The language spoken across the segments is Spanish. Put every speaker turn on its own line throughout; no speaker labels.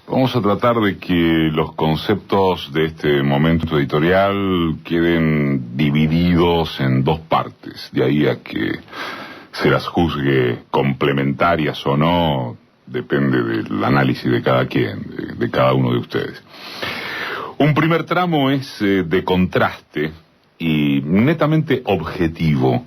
Vamos a tratar de que los conceptos de este momento editorial queden divididos en dos partes. De ahí a que se las juzgue complementarias o no, depende del análisis de cada quien, de cada uno de ustedes. Un primer tramo es de contraste y netamente objetivo,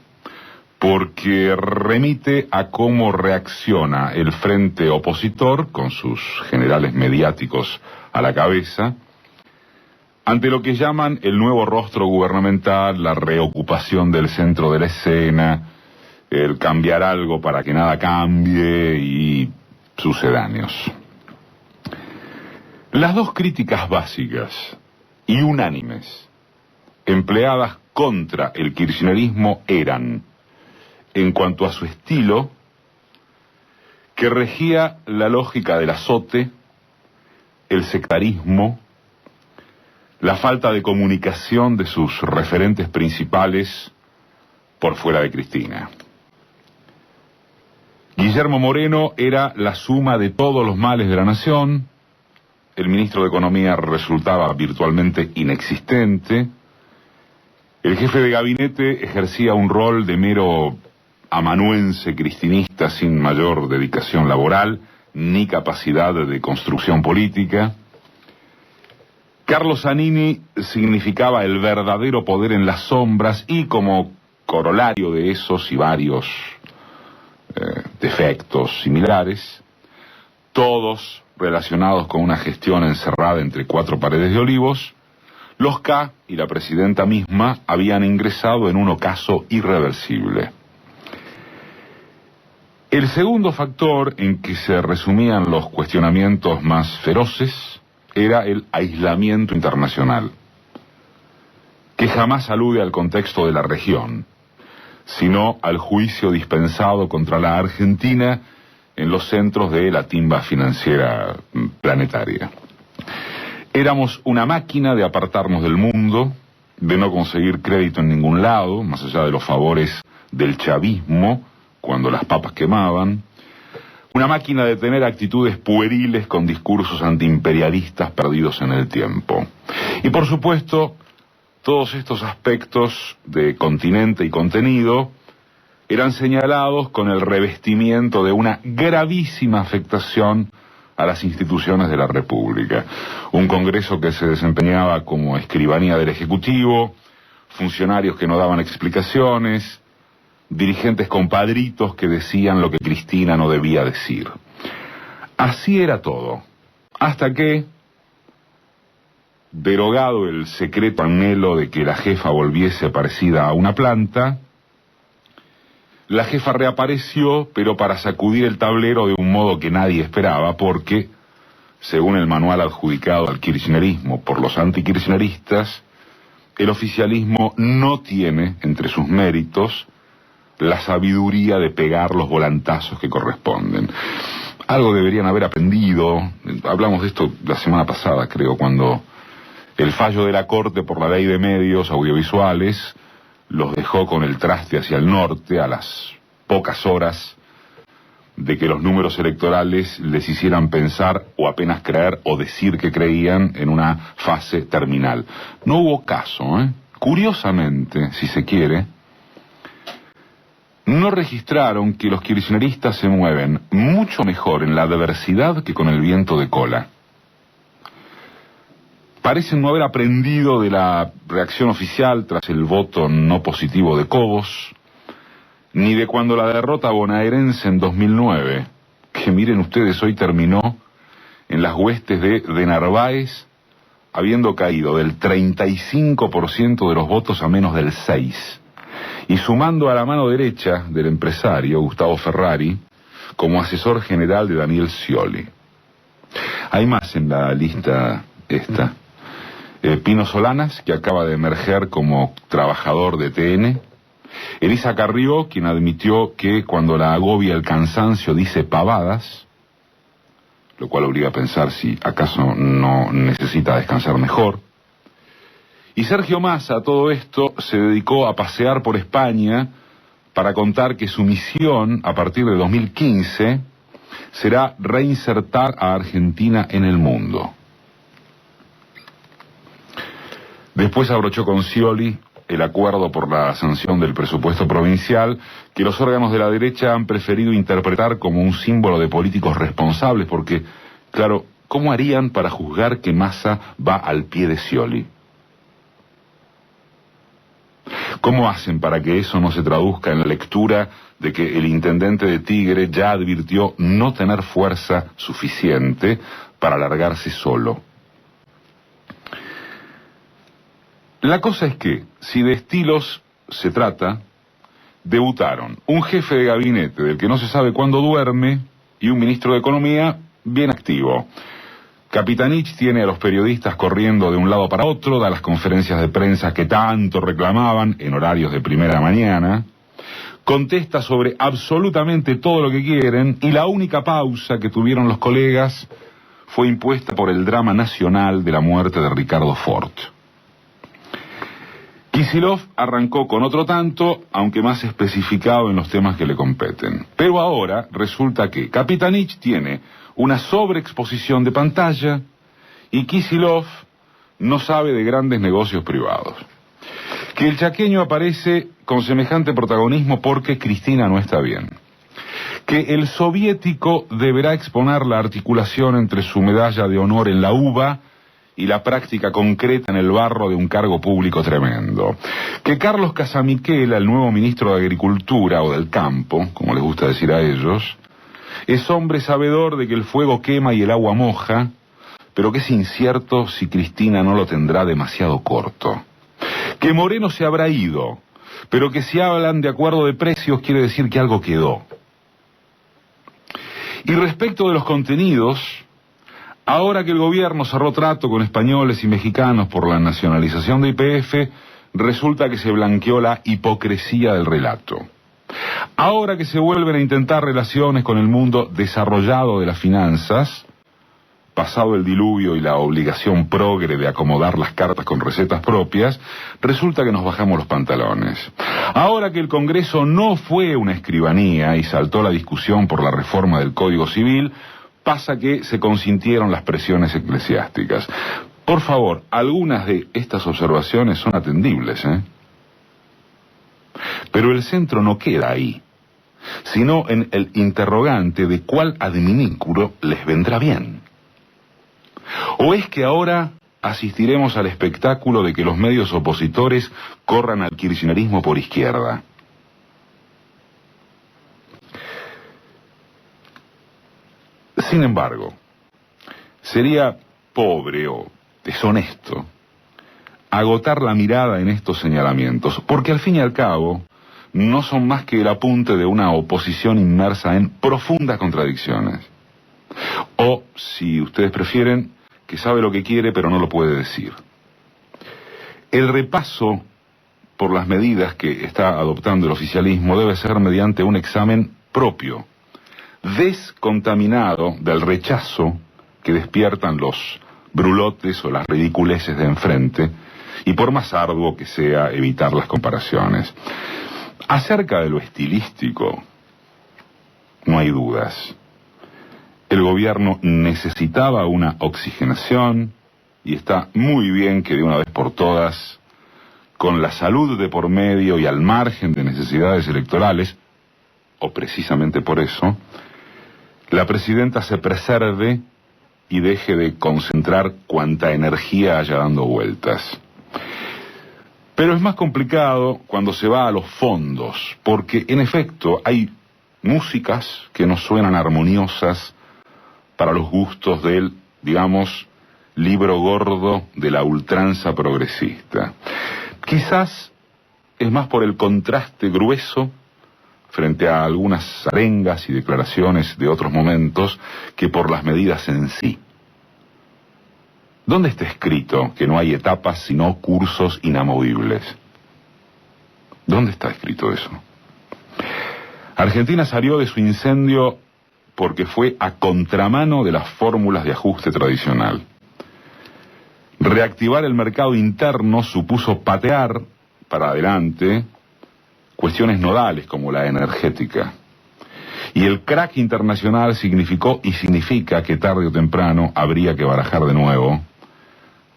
porque remite a cómo reacciona el frente opositor, con sus generales mediáticos a la cabeza, ante lo que llaman el nuevo rostro gubernamental, la reocupación del centro de la escena, el cambiar algo para que nada cambie y sucedáneos. Las dos críticas básicas y unánimes empleadas contra el kirchnerismo eran, en cuanto a su estilo, que regía la lógica del azote, el sectarismo, la falta de comunicación de sus referentes principales por fuera de Cristina. Guillermo Moreno era la suma de todos los males de la nación, el ministro de Economía resultaba virtualmente inexistente, el jefe de gabinete ejercía un rol de mero amanuense cristinista sin mayor dedicación laboral ni capacidad de construcción política. Carlos Zanini significaba el verdadero poder en las sombras y, como corolario de esos y varios defectos similares, todos relacionados con una gestión encerrada entre cuatro paredes de olivos, los K y la presidenta misma habían ingresado en un ocaso irreversible. El segundo factor en que se resumían los cuestionamientos más feroces era el aislamiento internacional, que jamás alude al contexto de la región, sino al juicio dispensado contra la Argentina en los centros de la timba financiera planetaria. Éramos una máquina de apartarnos del mundo, de no conseguir crédito en ningún lado, más allá de los favores del chavismo, cuando las papas quemaban, una máquina de tener actitudes pueriles con discursos antiimperialistas perdidos en el tiempo. Y por supuesto, todos estos aspectos de continente y contenido eran señalados con el revestimiento de una gravísima afectación a las instituciones de la República. Un Congreso que se desempeñaba como escribanía del Ejecutivo, funcionarios que no daban explicaciones, dirigentes compadritos que decían lo que Cristina no debía decir. Así era todo, hasta que, derogado el secreto anhelo de que la jefa volviese parecida a una planta, la jefa reapareció, pero para sacudir el tablero de un modo que nadie esperaba, porque, según el manual adjudicado al kirchnerismo por los antikirchneristas, el oficialismo no tiene, entre sus méritos, la sabiduría de pegar los volantazos que corresponden. Algo deberían haber aprendido. Hablamos de esto la semana pasada, creo, cuando el fallo de la Corte por la ley de medios audiovisuales los dejó con el traste hacia el norte a las pocas horas de que los números electorales les hicieran pensar o apenas creer o decir que creían en una fase terminal. No hubo caso, Curiosamente, si se quiere, no registraron que los kirchneristas se mueven mucho mejor en la adversidad que con el viento de cola. Parecen no haber aprendido de la reacción oficial tras el voto no positivo de Cobos, ni de cuando la derrota bonaerense en 2009, que miren ustedes, hoy terminó en las huestes de Narváez, habiendo caído del 35% de los votos a menos del 6%. Y sumando a la mano derecha del empresario, Gustavo Ferrari, como asesor general de Daniel Scioli. Hay más en la lista esta. Pino Solanas, que acaba de emerger como trabajador de TN. Elisa Carrió, quien admitió que cuando la agobia el cansancio dice pavadas, lo cual obliga a pensar si acaso no necesita descansar mejor. Y Sergio Massa, a todo esto, se dedicó a pasear por España para contar que su misión, a partir de 2015, será reinsertar a Argentina en el mundo. Después abrochó con Scioli el acuerdo por la sanción del presupuesto provincial, que los órganos de la derecha han preferido interpretar como un símbolo de políticos responsables, porque, claro, ¿cómo harían para juzgar que Massa va al pie de Scioli? ¿Cómo hacen para que eso no se traduzca en la lectura de que el intendente de Tigre ya advirtió no tener fuerza suficiente para largarse solo? La cosa es que, si de estilos se trata, debutaron un jefe de gabinete del que no se sabe cuándo duerme y un ministro de Economía bien activo. Capitanich tiene a los periodistas corriendo de un lado para otro, da las conferencias de prensa que tanto reclamaban en horarios de primera mañana, contesta sobre absolutamente todo lo que quieren, y la única pausa que tuvieron los colegas fue impuesta por el drama nacional de la muerte de Ricardo Fort. Kicillof arrancó con otro tanto, aunque más especificado en los temas que le competen. Pero ahora resulta que Capitanich tiene una sobreexposición de pantalla y Kicillof no sabe de grandes negocios privados. Que el chaqueño aparece con semejante protagonismo porque Cristina no está bien. Que el soviético deberá exponer la articulación entre su medalla de honor en la UBA y la práctica concreta en el barro de un cargo público tremendo. Que Carlos Casamiquela, el nuevo ministro de Agricultura o del Campo, como les gusta decir a ellos, es hombre sabedor de que el fuego quema y el agua moja, pero que es incierto si Cristina no lo tendrá demasiado corto. Que Moreno se habrá ido, pero que si hablan de acuerdo de precios quiere decir que algo quedó. Y respecto de los contenidos, ahora que el gobierno cerró trato con españoles y mexicanos por la nacionalización de YPF, resulta que se blanqueó la hipocresía del relato. Ahora que se vuelven a intentar relaciones con el mundo desarrollado de las finanzas, pasado el diluvio y la obligación progre de acomodar las cartas con recetas propias, resulta que nos bajamos los pantalones. Ahora que el Congreso no fue una escribanía y saltó la discusión por la reforma del Código Civil, pasa que se consintieron las presiones eclesiásticas. Por favor, algunas de estas observaciones son atendibles, Pero el centro no queda ahí, sino en el interrogante de cuál adminículo les vendrá bien. ¿O es que ahora asistiremos al espectáculo de que los medios opositores corran al kirchnerismo por izquierda? Sin embargo, sería pobre o deshonesto agotar la mirada en estos señalamientos, porque al fin y al cabo no son más que el apunte de una oposición inmersa en profundas contradicciones. O, si ustedes prefieren, que sabe lo que quiere pero no lo puede decir. El repaso por las medidas que está adoptando el oficialismo debe ser mediante un examen propio, descontaminado del rechazo que despiertan los brulotes o las ridiculeces de enfrente, y por más arduo que sea evitar las comparaciones. Acerca de lo estilístico, no hay dudas. El gobierno necesitaba una oxigenación y está muy bien que de una vez por todas, con la salud de por medio y al margen de necesidades electorales, o precisamente por eso, la presidenta se preserve y deje de concentrar cuanta energía haya dando vueltas. Pero es más complicado cuando se va a los fondos, porque en efecto hay músicas que no suenan armoniosas para los gustos del, digamos, libro gordo de la ultranza progresista. Quizás es más por el contraste grueso frente a algunas arengas y declaraciones de otros momentos que por las medidas en sí. ¿Dónde está escrito que no hay etapas sino cursos inamovibles? ¿Dónde está escrito eso? Argentina salió de su incendio porque fue a contramano de las fórmulas de ajuste tradicional. Reactivar el mercado interno supuso patear para adelante cuestiones nodales como la energética. Y el crack internacional significó y significa que tarde o temprano habría que barajar de nuevo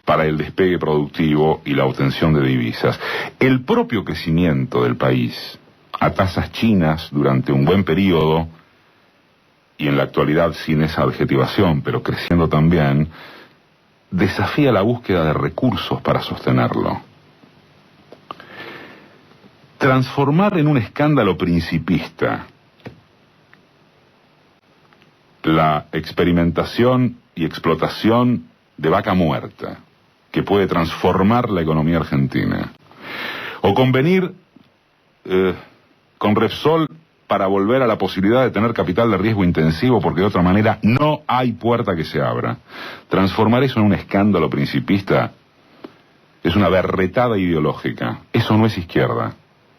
para el despegue productivo y la obtención de divisas. El propio crecimiento del país a tasas chinas durante un buen periodo, y en la actualidad sin esa adjetivación, pero creciendo también, desafía la búsqueda de recursos para sostenerlo. Transformar en un escándalo principista la experimentación y explotación de vaca muerta, que puede transformar la economía argentina, o convenir con Repsol para volver a la posibilidad de tener capital de riesgo intensivo, porque de otra manera no hay puerta que se abra. Transformar eso en un escándalo principista es una berretada ideológica. Eso no es izquierda,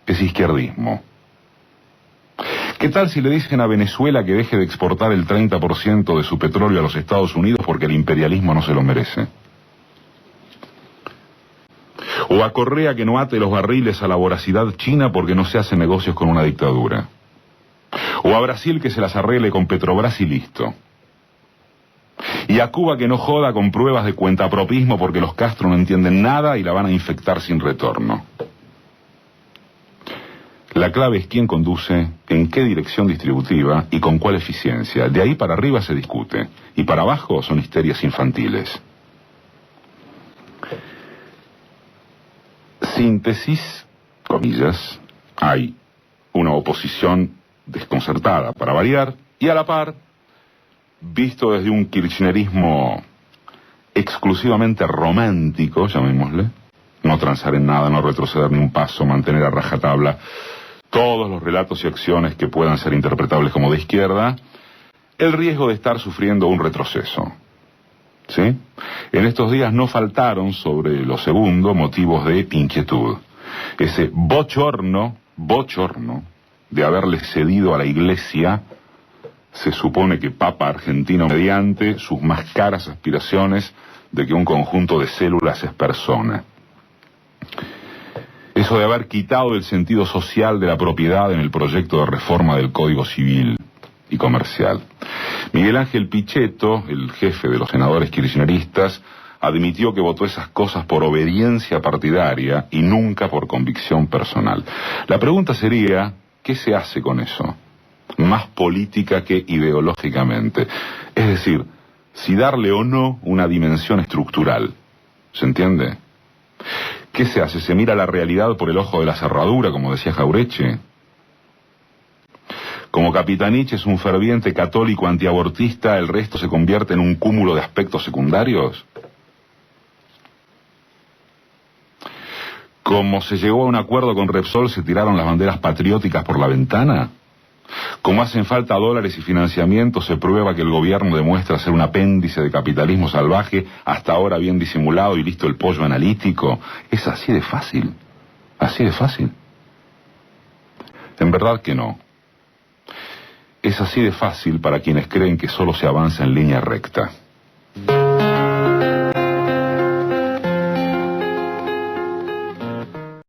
es izquierdismo. ¿Qué tal si le dicen a Venezuela que deje de exportar el 30% de su petróleo a los Estados Unidos porque el imperialismo no se lo merece? O a Correa que no ate los barriles a la voracidad china porque no se hace negocios con una dictadura. O a Brasil que se las arregle con Petrobras y listo. Y a Cuba que no joda con pruebas de cuentapropismo porque los Castro no entienden nada y la van a infectar sin retorno. La clave es quién conduce, en qué dirección distributiva y con cuál eficiencia. De ahí para arriba se discute, y para abajo son histerias infantiles. Síntesis, comillas, hay una oposición desconcertada, para variar, y a la par, visto desde un kirchnerismo exclusivamente romántico, llamémosle, no transar en nada, no retroceder ni un paso, mantener a rajatabla todos los relatos y acciones que puedan ser interpretables como de izquierda, el riesgo de estar sufriendo un retroceso. ¿Sí? En estos días no faltaron, sobre lo segundo, motivos de inquietud. Ese bochorno de haberle cedido a la Iglesia, se supone que Papa argentino mediante, sus más caras aspiraciones de que un conjunto de células es persona. Eso de haber quitado el sentido social de la propiedad en el proyecto de reforma del Código Civil y Comercial. Miguel Ángel Pichetto, el jefe de los senadores kirchneristas, admitió que votó esas cosas por obediencia partidaria y nunca por convicción personal. La pregunta sería, ¿qué se hace con eso? Más política que ideológicamente. Es decir, si darle o no una dimensión estructural. ¿Se entiende? ¿Qué se hace? ¿Se mira la realidad por el ojo de la cerradura, como decía Jauretche? Como Capitanich es un ferviente católico antiabortista, ¿el resto se convierte en un cúmulo de aspectos secundarios? Como se llegó a un acuerdo con Repsol, ¿se tiraron las banderas patrióticas por la ventana? Como hacen falta dólares y financiamiento, se prueba que el gobierno demuestra ser un apéndice de capitalismo salvaje, hasta ahora bien disimulado y listo el pollo analítico. Es así de fácil. Así de fácil. En verdad que no. Es así de fácil para quienes creen que solo se avanza en línea recta.